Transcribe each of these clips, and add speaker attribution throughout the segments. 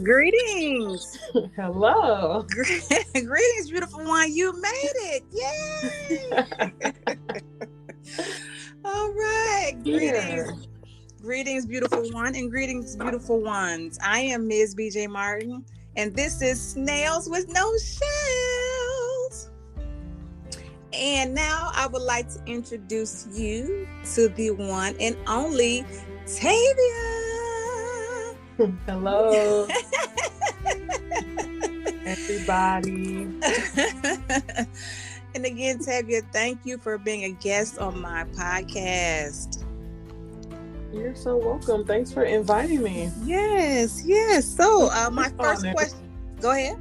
Speaker 1: Greetings.
Speaker 2: Hello.
Speaker 1: Greetings, beautiful one. You made it. Yay. All right.
Speaker 2: Here.
Speaker 1: Greetings, beautiful one, and greetings, beautiful ones. I am Ms. BJ Martin, and this is Snails with No Shells. And now I would like to introduce you to the one and only Tavia.
Speaker 2: Hello. Everybody.
Speaker 1: And again, Tavia, thank you for being a guest on my podcast.
Speaker 2: You're so welcome. Thanks for inviting me.
Speaker 1: Yes. So, my first question. Go ahead.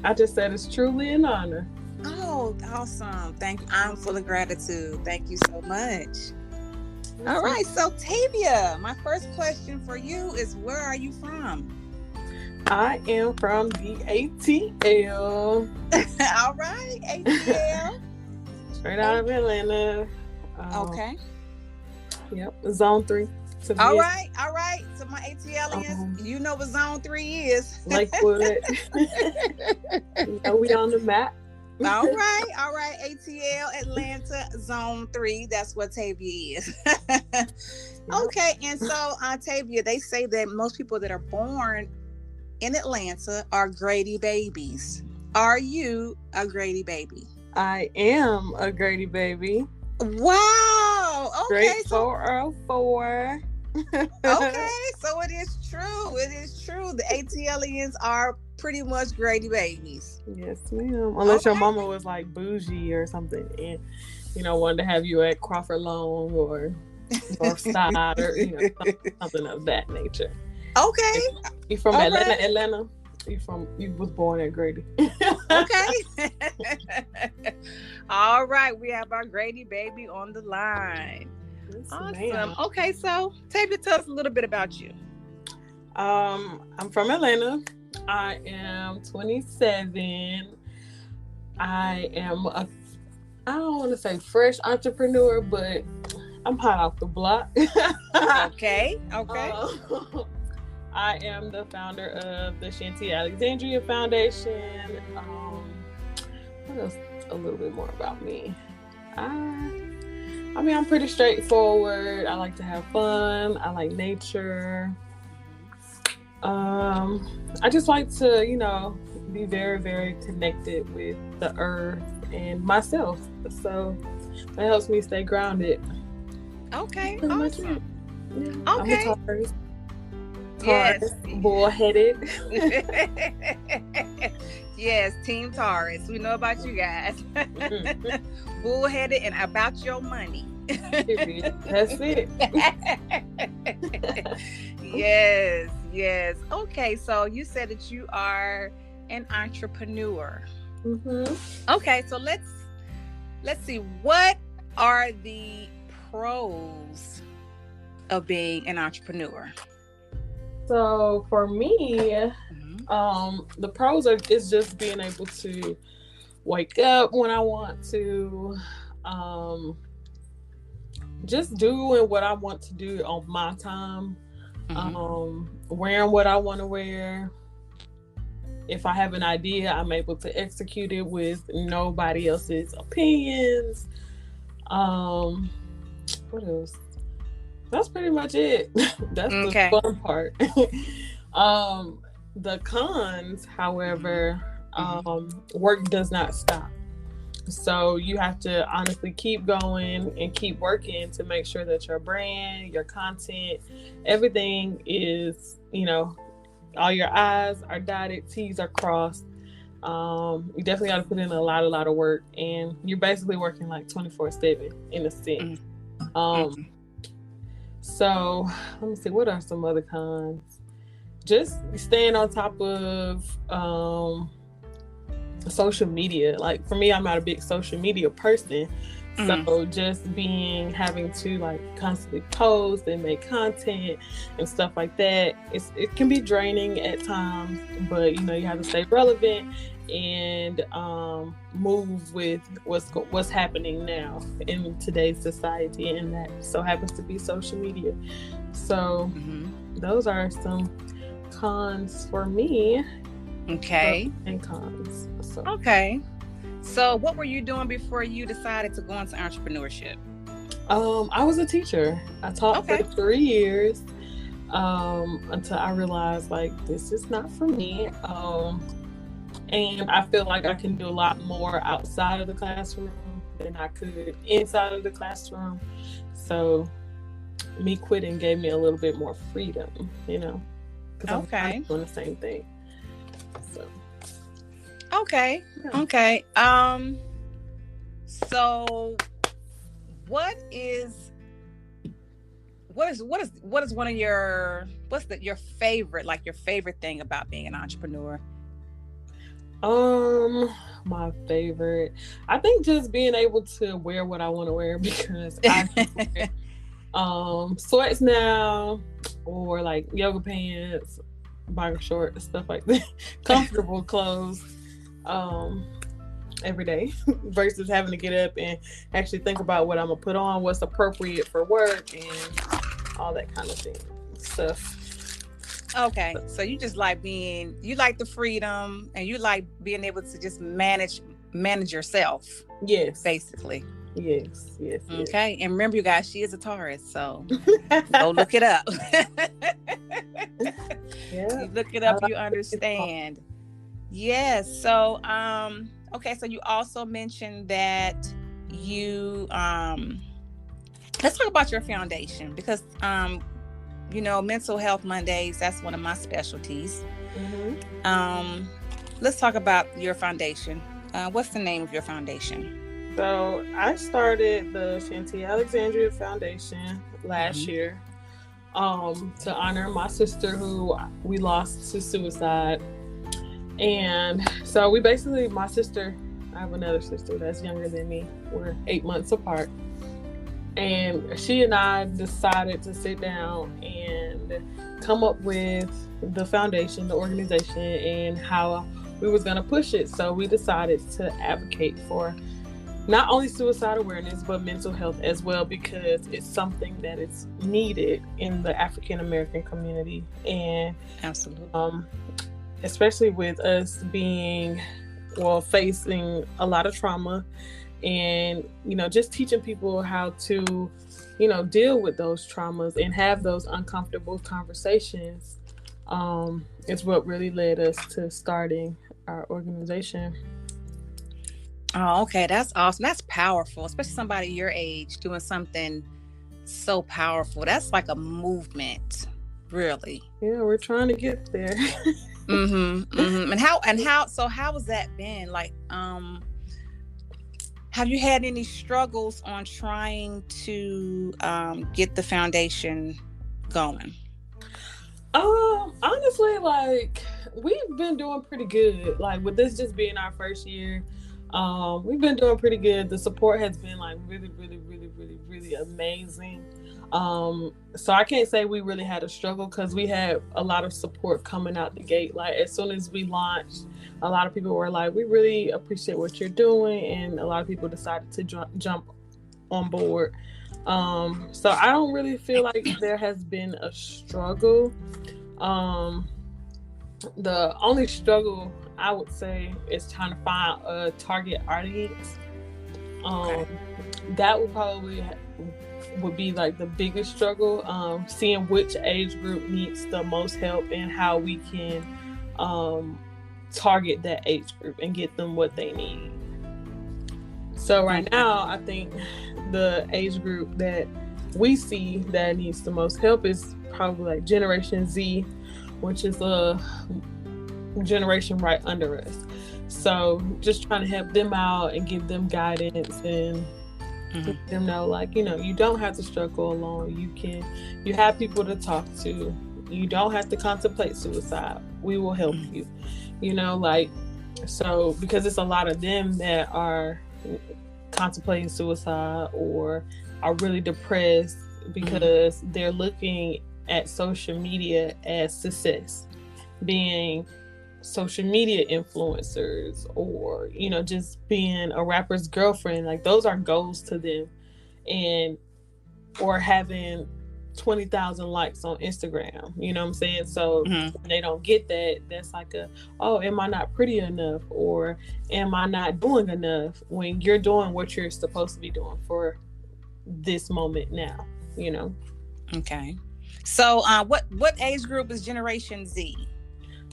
Speaker 2: I just said it's truly an honor.
Speaker 1: Oh, awesome. Thank you. I'm full of gratitude. Thank you so much. All right. So, Tavia, my first question for you is, where are you from?
Speaker 2: I am from the ATL.
Speaker 1: All right. ATL.
Speaker 2: Straight out of Atlanta.
Speaker 1: Okay.
Speaker 2: Yep. Zone 3.
Speaker 1: All right. So my ATLians, you know what Zone 3 is.
Speaker 2: Lakewood. We on the map.
Speaker 1: All right. ATL, Atlanta, Zone 3. That's what Tavia is. Okay. And so, Tavia, they say that most people that are born in Atlanta are Grady babies. Are you a Grady baby?
Speaker 2: I am a Grady baby.
Speaker 1: Wow. Okay.
Speaker 2: Straight 404.
Speaker 1: Okay. So it is true. The ATLians are pretty much Grady babies.
Speaker 2: Yes, ma'am. Unless your mama was like bougie or something and, wanted to have you at Crawford Long or Northside or, something of that nature.
Speaker 1: Okay.
Speaker 2: You from Atlanta? You was born at Grady.
Speaker 1: Okay. All right. We have our Grady baby on the line.
Speaker 2: Yes,
Speaker 1: awesome.
Speaker 2: Ma'am.
Speaker 1: Okay. So, Tavia, tell us a little bit about you.
Speaker 2: I'm from Atlanta. I am 27. I am I don't want to say fresh entrepreneur, but I'm hot off the block.
Speaker 1: Okay.
Speaker 2: I am the founder of the Shantia Alexandria Foundation. What else? A little bit more about me. I'm pretty straightforward. I like to have fun. I like nature. I just like to, be very, very connected with the earth and myself. So that helps me stay grounded.
Speaker 1: Okay.
Speaker 2: Pretty
Speaker 1: awesome.
Speaker 2: Yeah.
Speaker 1: Okay.
Speaker 2: I'm a Taurus.
Speaker 1: Yes.
Speaker 2: Bullheaded.
Speaker 1: Yes, Team Taurus. We know about you guys. Bullheaded and about your money.
Speaker 2: That's it.
Speaker 1: Yes. Okay, so you said that you are an entrepreneur.
Speaker 2: Mm-hmm.
Speaker 1: Okay, so let's see. What are the pros of being an entrepreneur?
Speaker 2: So for me, the pros is just being able to wake up when I want to, just doing what I want to do on my time, wearing what I want to wear. If I have an idea, I'm able to execute it with nobody else's opinions. What else? That's pretty much it. That's the fun part. The cons, however, work does not stop. So you have to honestly keep going and keep working to make sure that your brand, your content, everything is, all your I's are dotted, T's are crossed. You definitely got to put in a lot of work, and you're basically working like 24/7 in a sense. So let me see, what are some other cons? Just staying on top of social media. Like for me, I'm not a big social media person. So just having to like constantly post and make content and stuff like that, it can be draining at times, but you have to stay relevant and move with what's happening now in today's society, and that so happens to be social media. So those are some cons for me.
Speaker 1: Okay.
Speaker 2: And cons. So.
Speaker 1: Okay. So what were you doing before you decided to go into entrepreneurship?
Speaker 2: I was a teacher. I taught for 3 years until I realized like this is not for me. And I feel like I can do a lot more outside of the classroom than I could inside of the classroom. So me quitting gave me a little bit more freedom, you know, because I'm kind of doing the same thing. So.
Speaker 1: Okay. Yeah. Okay. So what is one of your your favorite thing about being an entrepreneur?
Speaker 2: My favorite, I think just being able to wear what I want to wear, because I wear, sweats now, or like yoga pants, boxer shorts, stuff like that, comfortable clothes every day versus having to get up and actually think about what I'm gonna put on, what's appropriate for work, and all that kind of stuff.
Speaker 1: Okay, so you just like you like the freedom, and you like being able to just manage yourself.
Speaker 2: Yes,
Speaker 1: basically.
Speaker 2: Yes.
Speaker 1: Okay, and remember, you guys, she is a Taurus, so go look it up. Yeah, you look it up, you understand. Yes. So, okay. So you also mentioned that you let's talk about your foundation, because Mental Health Mondays, that's one of my specialties. Mm-hmm. Let's talk about your foundation. What's the name of your foundation?
Speaker 2: So I started the Shantia Alexandria Foundation last year to honor my sister who we lost to suicide. And so we basically, I have another sister that's younger than me. We're 8 months apart. And she and I decided to sit down and come up with the foundation, the organization, and how we was going to push it. So we decided to advocate for not only suicide awareness, but mental health as well, because it's something that is needed in the African American community. And
Speaker 1: absolutely,
Speaker 2: especially with us facing a lot of trauma, and just teaching people how to deal with those traumas and have those uncomfortable conversations is what really led us to starting our organization.
Speaker 1: Oh, okay, that's awesome. That's powerful, especially somebody your age doing something so powerful. That's like a movement, really.
Speaker 2: Yeah, we're trying to get there.
Speaker 1: And how has that been? Like, have you had any struggles on trying to get the foundation going?
Speaker 2: Honestly, like, we've been doing pretty good. Like, with this just being our first year, we've been doing pretty good. The support has been like really, really, really, really, really amazing. So I can't say we really had a struggle, because we had a lot of support coming out the gate. Like, as soon as we launched, a lot of people were like, we really appreciate what you're doing, and a lot of people decided to jump on board. So I don't really feel like there has been a struggle. The only struggle I would say is trying to find a target audience. That would be like the biggest struggle, seeing which age group needs the most help and how we can target that age group and get them what they need. So right now, I think the age group that we see that needs the most help is probably like Generation Z, which is a generation right under us. So just trying to help them out and give them guidance and let them know, like, you don't have to struggle alone. You have people to talk to. You don't have to contemplate suicide. We will help you. So because it's a lot of them that are contemplating suicide or are really depressed because they're looking at social media as success, being social media influencers, or just being a rapper's girlfriend. Like, those are goals to them, or having 20,000 likes on Instagram. You know what I'm saying? So
Speaker 1: Mhm.
Speaker 2: when they don't get that, that's like oh, am I not pretty enough? Or am I not doing enough? When you're doing what you're supposed to be doing for this moment now, you know?
Speaker 1: Okay. So, what age group is Generation Z?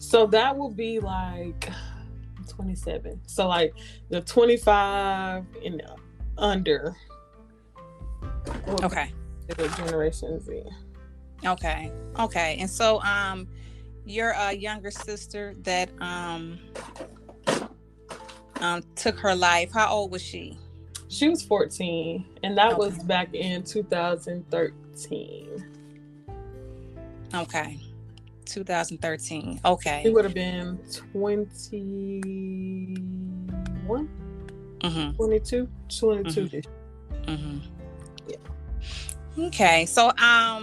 Speaker 2: So that will be like 27. So like the 25 and under.
Speaker 1: Okay.
Speaker 2: The Generation Z.
Speaker 1: Okay. Okay. And so, your younger sister that took her life. How old was she?
Speaker 2: She was 14, and that
Speaker 1: Okay.
Speaker 2: was back in 2013.
Speaker 1: Okay. 2013.
Speaker 2: She
Speaker 1: Okay.
Speaker 2: would have been 21,
Speaker 1: Mm-hmm.
Speaker 2: 22, 22.
Speaker 1: Mm-hmm. Mm-hmm.
Speaker 2: Yeah.
Speaker 1: Okay. So, I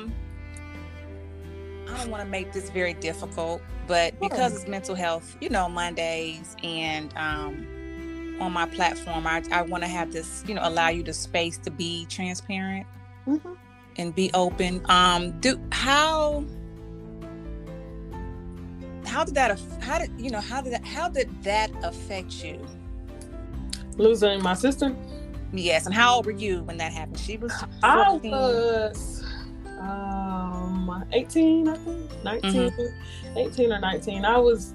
Speaker 1: don't want to make this very difficult, but because it's mental health, Mondays, and on my platform, I want to have this, allow you the space to be transparent
Speaker 2: Mm-hmm.
Speaker 1: and be open. How did that affect you?
Speaker 2: Losing my sister.
Speaker 1: Yes, and how old were you when that happened? She was 14.
Speaker 2: I was 18, I think. 19, 18 or 19. I was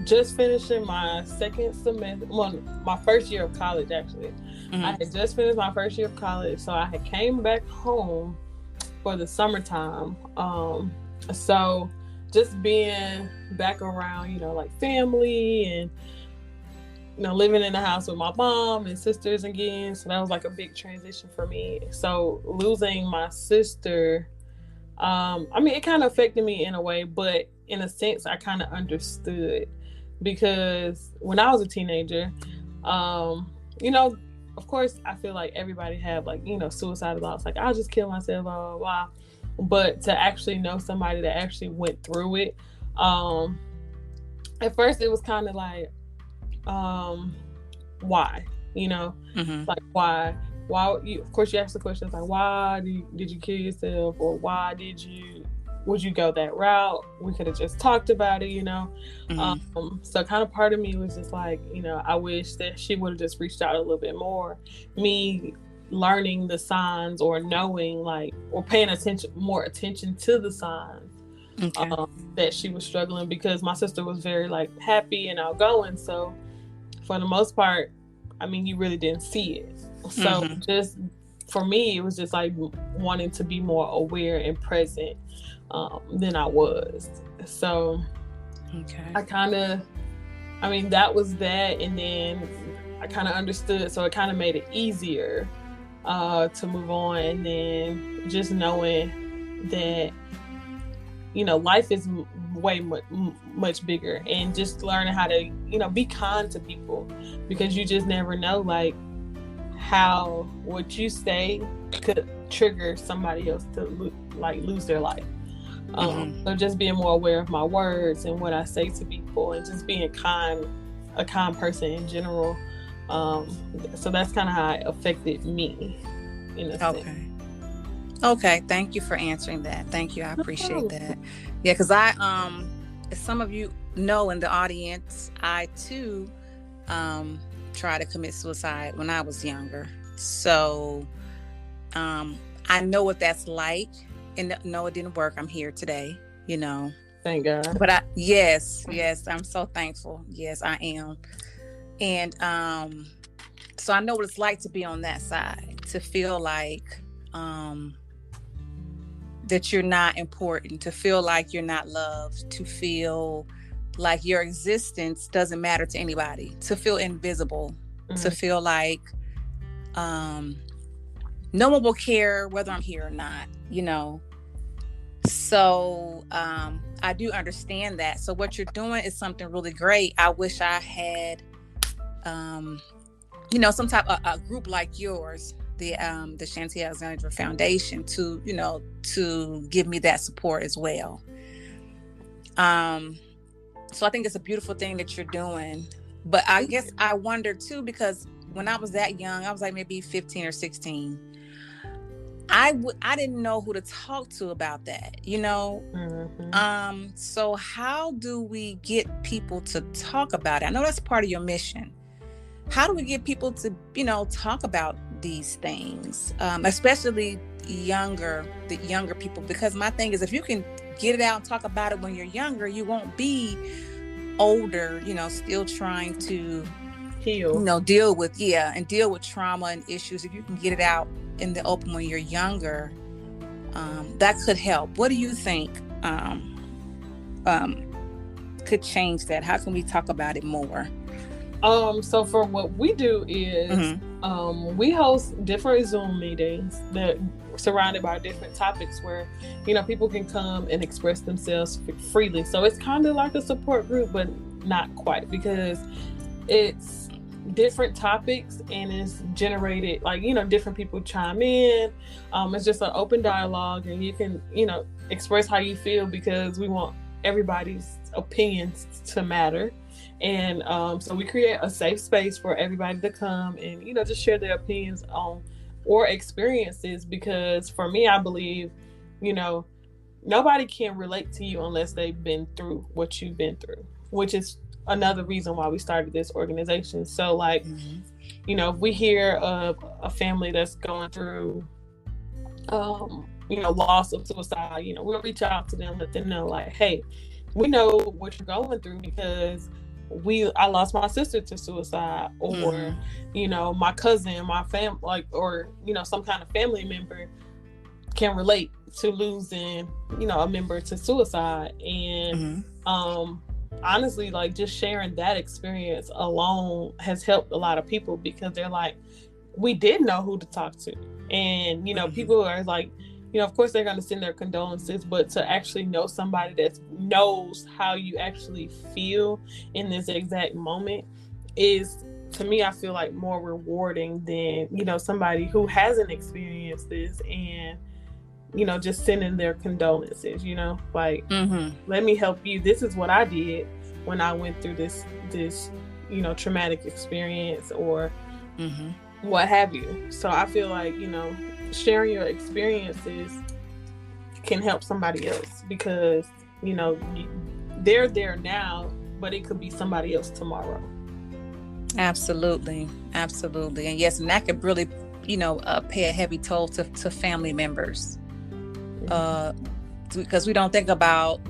Speaker 2: just finishing my second semester, well, my first year of college, actually. I had just finished my first year of college, so I had came back home for the summertime. So just being back around, like family, and living in the house with my mom and sisters again. So that was like a big transition for me. So losing my sister, it kind of affected me in a way, but in a sense, I kind of understood, because when I was a teenager, of course, I feel like everybody have suicidal thoughts, like I'll just kill myself, blah, blah, blah. But to actually know somebody that actually went through it, at first it was kind of like, why, like why you, of course you ask the questions like, why did you kill yourself, or why would you go that route? We could have just talked about it, so kind of part of me was just like, I wish that she would have just reached out a little bit more. Me learning the signs, or knowing, like, or paying more attention to the signs. Okay. That she was struggling, because my sister was very happy and outgoing, so for the most part, you really didn't see it. So just for me, it was just wanting to be more aware and present than I was. So I kind of, that was that, and then I kind of understood, so it kind of made it easier to move on. And then just knowing that life is way much bigger, and just learning how to be kind to people, because you just never know how what you say could trigger somebody else to lose their life. So just being more aware of my words and what I say to people, and just being a kind person in general. So that's kind of how it affected me in a sense.
Speaker 1: Okay, thank you for answering that. Thank you, I appreciate that. Yeah, because I as some of you know in the audience, I too tried to commit suicide when I was younger. So I know what that's like, and no, it didn't work. I'm here today,
Speaker 2: Thank God.
Speaker 1: But yes, I'm so thankful. Yes, I am. And so I know what it's like to be on that side, to feel like that you're not important, to feel like you're not loved, to feel like your existence doesn't matter to anybody, to feel invisible, to feel like no one will care whether I'm here or not, So I do understand that. So what you're doing is something really great. I wish I had some type of a group like yours, the Shantia Alexandria Foundation, to give me that support as well. So I think it's a beautiful thing that you're doing. But I guess I wonder too, because when I was that young, I was maybe 15 or 16. I didn't know who to talk to about that, so how do we get people to talk about it? I know that's part of your mission. How do we get people to, talk about these things, especially the younger people? Because my thing is, if you can get it out and talk about it when you're younger, you won't be older, still trying to
Speaker 2: heal,
Speaker 1: deal with trauma and issues. If you can get it out in the open when you're younger, that could help. What do you think could change that? How can we talk about it more?
Speaker 2: So for what we do is we host different Zoom meetings that surrounded by different topics where people can come and express themselves freely. So it's kind of like a support group, but not quite, because it's different topics and it's generated different people chime in. It's just an open dialogue, and you can express how you feel, because we want everybody's opinions to matter. And so we create a safe space for everybody to come and just share their opinions on or experiences, because for me, I believe nobody can relate to you unless they've been through what you've been through, which is another reason why we started this organization. So if we hear of a family that's going through loss of suicide, we'll reach out to them, let them know hey, we know what you're going through, because I lost my sister to suicide, or my cousin, my family, or some kind of family member can relate to losing a member to suicide. And honestly, just sharing that experience alone has helped a lot of people, because they're we did know who to talk to. And people are of course they're going to send their condolences, but to actually know somebody that knows how you actually feel in this exact moment is, to me, I feel more rewarding than somebody who hasn't experienced this and just sending their condolences. Let me help you. This is what I did when I went through this traumatic experience, or what have you. So I feel sharing your experiences can help somebody else, because they're there now, but it could be somebody else tomorrow.
Speaker 1: Absolutely. And yes, and that could really pay a heavy toll to family members, because we don't think about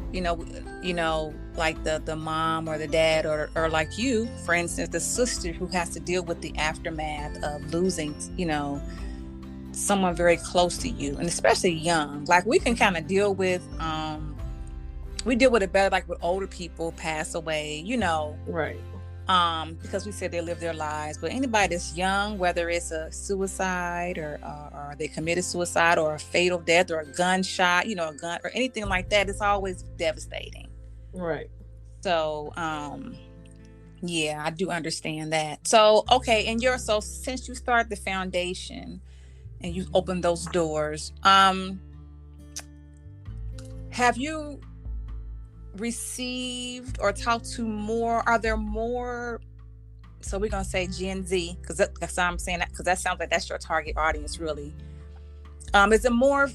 Speaker 1: like the mom or the dad, or like you, for instance, the sister who has to deal with the aftermath of losing someone very close to you, and especially young. We can kind of deal with we deal with it better with older people pass away,
Speaker 2: right,
Speaker 1: because we said they live their lives. But anybody that's young, whether it's a suicide or they committed suicide, or a fatal death, or a gunshot, a gun or anything like that, it's always devastating.
Speaker 2: Right.
Speaker 1: So yeah, I do understand that. So okay, and so since you started the foundation and you opened those doors, have you received or talked to more? Are there more? So we're gonna say Gen Z, because I'm saying that because that sounds like that's your target audience, really. Is it more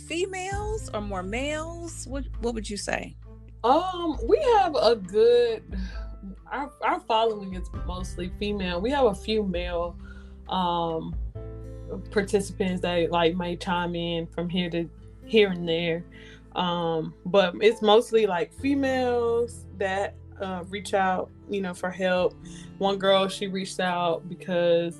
Speaker 1: females or more males? What would you say?
Speaker 2: We have a good. Our following is mostly female. We have a few male participants that may chime in from here and there, but it's mostly females that reach out for help. One girl, she reached out because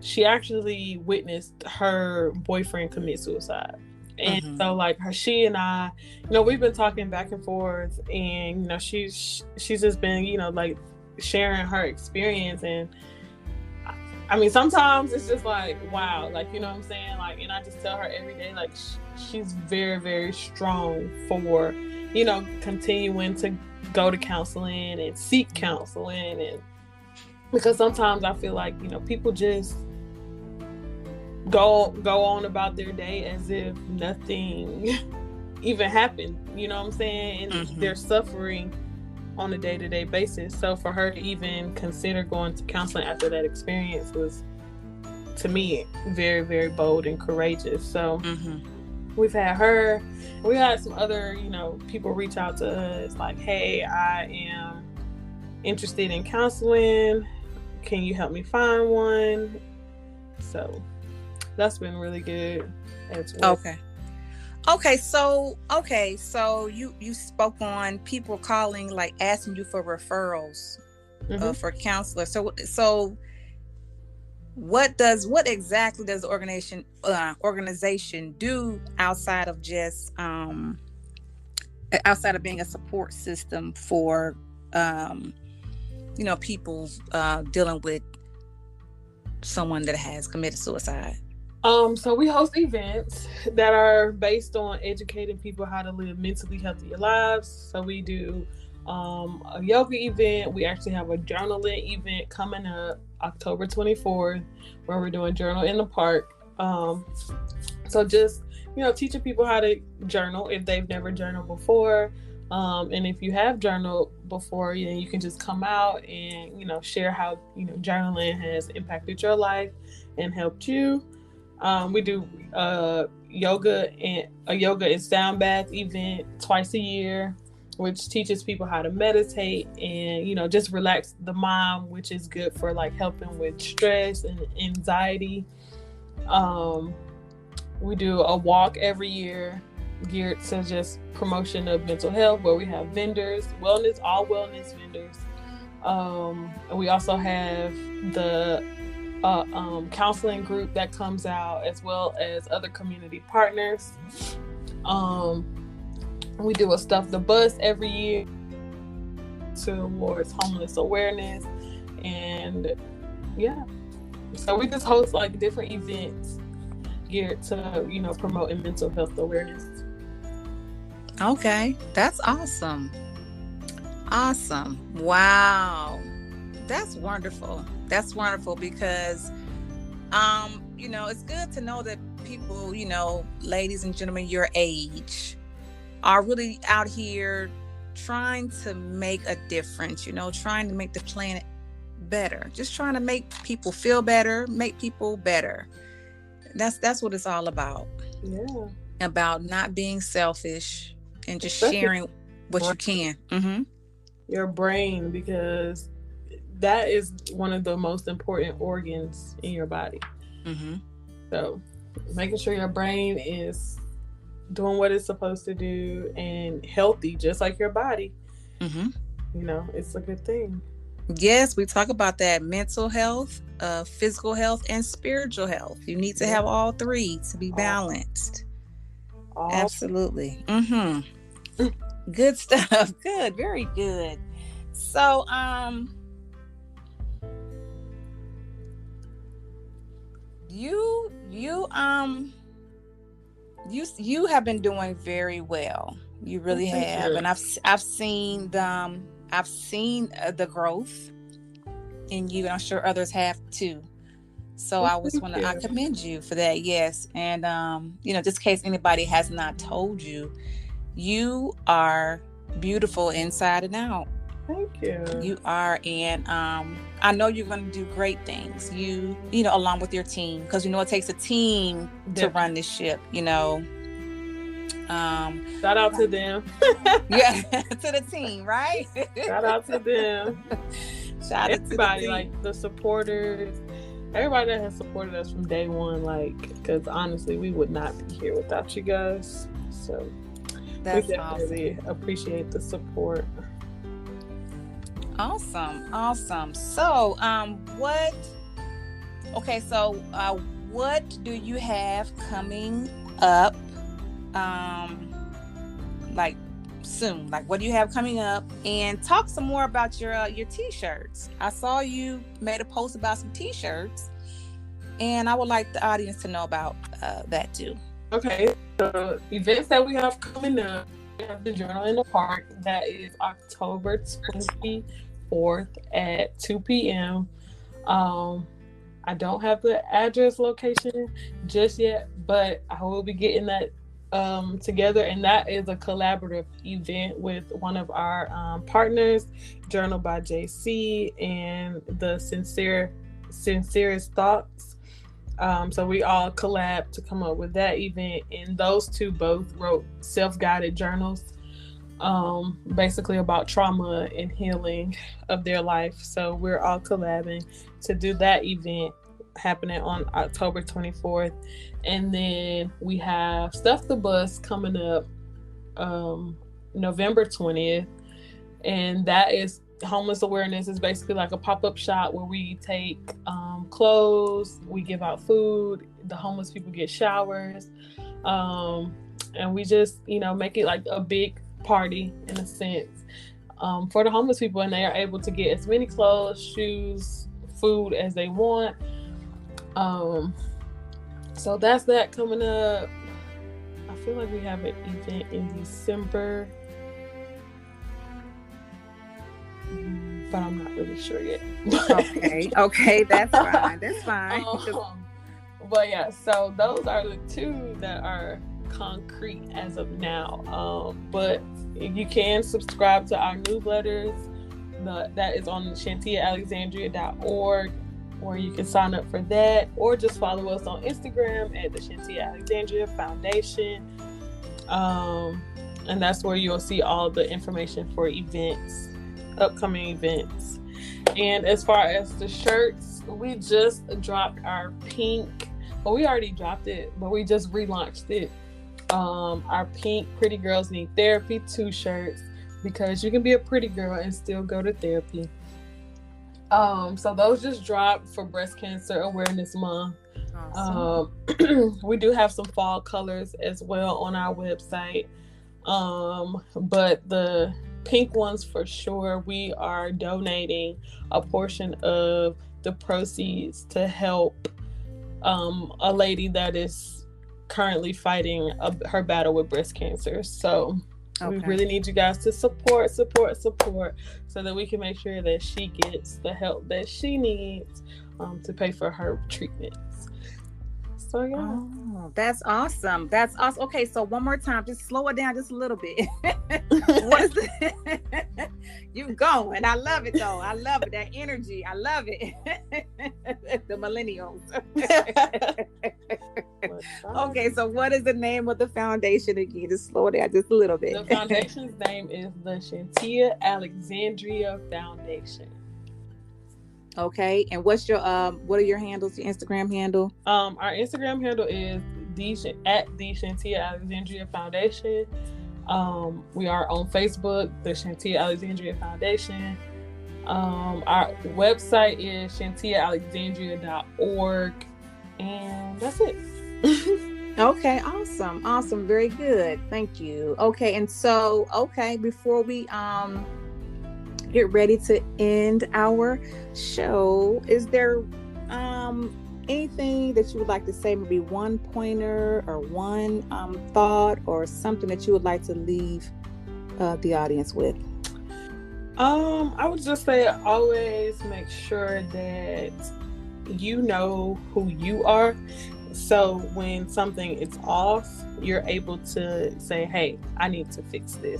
Speaker 2: she actually witnessed her boyfriend commit suicide, and so she and I, we've been talking back and forth, and she's just been sharing her experience. And I mean, sometimes it's just wow, you know what I'm saying? And I just tell her every day, she's very, very strong for, continuing to go to counseling and seek counseling. And because sometimes I feel people just go on about their day as if nothing even happened, you know what I'm saying? And they're suffering on a day-to-day basis. So for her to even consider going to counseling after that experience was to me, very, very bold and courageous. So
Speaker 1: Mm-hmm.
Speaker 2: we've had her. We had some other, people reach out to us like, hey, I am interested in counseling. Can you help me find one? So that's been really good as well.
Speaker 1: So you spoke on people calling, like asking you for referrals for counselors. So what exactly does the organization do outside of just outside of being a support system for people dealing with someone that has committed suicide?
Speaker 2: So we host events that are based on educating people how to live mentally healthier lives. So we do a yoga event. We actually have a journaling event coming up October 24th, where we're doing Journal in the Park. So just, teaching people how to journal if they've never journaled before. And if you have journaled before, you can just come out and, share how, journaling has impacted your life and helped you. We do yoga and sound bath event twice a year, which teaches people how to meditate and, just relax the mind, which is good for like helping with stress and anxiety. We do a walk every year geared to just promotion of mental health, where we have vendors, all wellness vendors. And we also have the counseling group that comes out, as well as other community partners. We do a Stuff the Bus every year towards homeless awareness, and so we just host like different events geared to promoting mental health awareness.
Speaker 1: Okay, that's awesome. Wow, that's wonderful because it's good to know that people, ladies and gentlemen your age, are really out here trying to make a difference, trying to make the planet better, just trying to make people feel better, make people better. That's what it's all about.
Speaker 2: Yeah.
Speaker 1: About not being selfish and just sharing what you can. Mm-hmm.
Speaker 2: Your brain, because that is one of the most important organs in your body.
Speaker 1: Mm-hmm.
Speaker 2: So making sure your brain is doing what it's supposed to do and healthy, just like your body.
Speaker 1: Mm-hmm.
Speaker 2: It's a good thing.
Speaker 1: Yes, we talk about that: mental health, physical health, and spiritual health. You need to have all three to be balanced. Absolutely. Mm-hmm. Good stuff. Good. Very good. So, you have been doing very well. You really have, and I've seen the growth in you, and I'm sure others have too. So I commend you for that. Yes, and just in case anybody has not told you, you are beautiful inside and out.
Speaker 2: Thank you.
Speaker 1: You are, and I know you're going to do great things. Along with your team, because it takes a team to run this ship.
Speaker 2: Shout out to them.
Speaker 1: Yeah, to the team, right?
Speaker 2: Shout out to them.
Speaker 1: Shout out to everybody,
Speaker 2: like the supporters, everybody that has supported us from day one. Because honestly, we would not be here without you guys. So
Speaker 1: that's
Speaker 2: we definitely appreciate the support.
Speaker 1: Awesome. So, what do you have coming up? Soon. What do you have coming up? And talk some more about your t-shirts. I saw you made a post about some t-shirts, and I would like the audience to know about that too.
Speaker 2: Okay, so events that we have coming up. We have the Journal in the Park. That is October 24th at 2 p.m. I don't have the address location just yet, but I will be getting that together, and that is a collaborative event with one of our partners, Journal by JC, and the Sincerest Thoughts. So we all collabed to come up with that event, and those two both wrote self-guided journals, basically about trauma and healing of their life. So we're all collabing to do that event happening on October 24th. And then we have Stuff the Bus coming up November 20th. And that is homeless awareness. Is basically like a pop-up shop where we take clothes, we give out food, the homeless people get showers, and we just, make it like a big party in a sense, for the homeless people, and they are able to get as many clothes, shoes, food as they want. So that's that coming up. I feel like we have an event in December, but I'm not really sure yet.
Speaker 1: Okay, that's fine. That's fine.
Speaker 2: But yeah, so those are the two that are concrete as of now. But you can subscribe to our newsletters. That is on shantiaalexandria.org, or you can sign up for that, or just follow us on Instagram at the Shantia Alexandria Foundation. And that's where you'll see all the information for events, upcoming events. And as far as the shirts, we just dropped our pink. Well, we already dropped it, but we just relaunched it. Our pink Pretty Girls Need Therapy 2 shirts, because you can be a pretty girl and still go to therapy. So those just dropped for Breast Cancer Awareness Month. Awesome. We do have some fall colors as well on our website. But the pink ones for sure, we are donating a portion of the proceeds to help a lady that is currently fighting her battle with breast cancer. So we really need you guys to support so that we can make sure that she gets the help that she needs to pay for her treatments. So yeah.
Speaker 1: Oh, that's awesome. That's awesome. Okay, so one more time, just slow it down just a little bit. What is it? You going. I love it though. I love it. That energy. I love it. The millennials. Okay, so what is the name of the foundation again? Just slow it down just a little bit.
Speaker 2: The foundation's name is the Shantia Alexandria Foundation.
Speaker 1: Okay, and what are your handles? Your Instagram handle?
Speaker 2: Our Instagram handle is at the Shantia Alexandria Foundation. We are on Facebook, the Shantia Alexandria Foundation. Our website is shantiaalexandria.org, and that's it.
Speaker 1: Okay, awesome, very good, thank you. Okay, and so before we get ready to end our show, is there anything that you would like to say, maybe one pointer or one thought or something that you would like to leave the audience with?
Speaker 2: I would just say always make sure that you know who you are, so when something is off, you're able to say, hey, I need to fix this.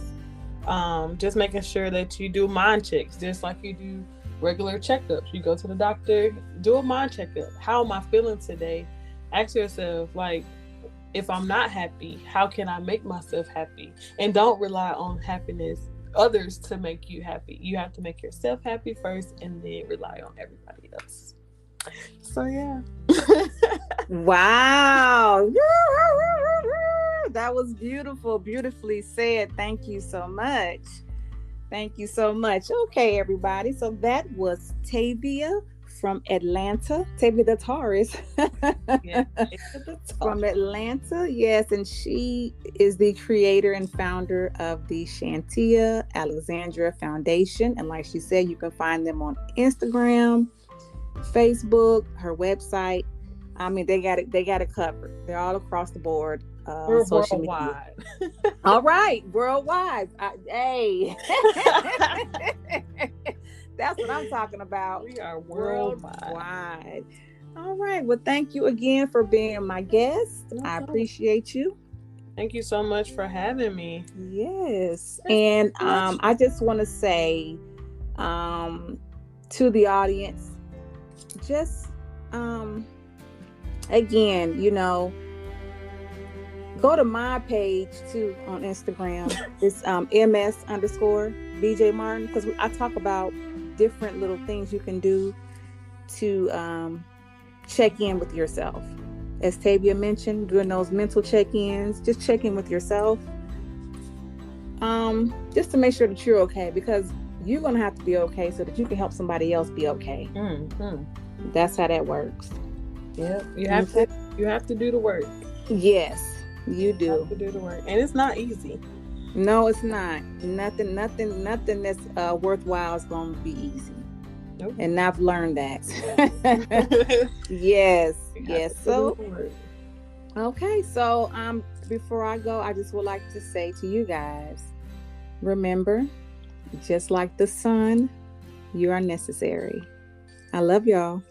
Speaker 2: Just making sure that you do mind checks, just like you do regular checkups. You go to the doctor, do a mind checkup. How am I feeling today? Ask yourself, like, if I'm not happy, how can I make myself happy? And don't rely on others to make you happy. You have to make yourself happy first, and then rely on everybody else. So yeah.
Speaker 1: Wow. That was beautiful, beautifully said. Thank you so much. Okay, everybody. So that was Tavia from Atlanta. Tavia the Taurus.
Speaker 2: Yeah,
Speaker 1: from Atlanta. Yes, and she is the creator and founder of the Shantia Alexandria Foundation. And like she said, you can find them on Instagram, Facebook, her website. I mean, they got it covered. They're all across the board.
Speaker 2: We're worldwide.
Speaker 1: All right, worldwide. Hey, that's what I'm talking about.
Speaker 2: We are worldwide.
Speaker 1: All right. Well, thank you again for being my guest. Okay. I appreciate you.
Speaker 2: Thank you so much for having me.
Speaker 1: Yes, and I just want to say to the audience, just again, go to my page too on Instagram. It's ms_BJ Martin, because I talk about different little things you can do to check in with yourself. As Tavia mentioned, doing those mental check-ins, just check in with yourself. Just to make sure that you're okay, because you're going to have to be okay so that you can help somebody else be okay.
Speaker 2: Mm-hmm.
Speaker 1: That's how that works.
Speaker 2: Yep. You have to do the work.
Speaker 1: Yes, you do.
Speaker 2: You have to do the work. And it's not easy.
Speaker 1: No, it's not. Nothing that's worthwhile is going to be easy. Nope. And I've learned that. Yes. So, okay. So, before I go, I just would like to say to you guys, remember, just like the sun, you are necessary. I love y'all.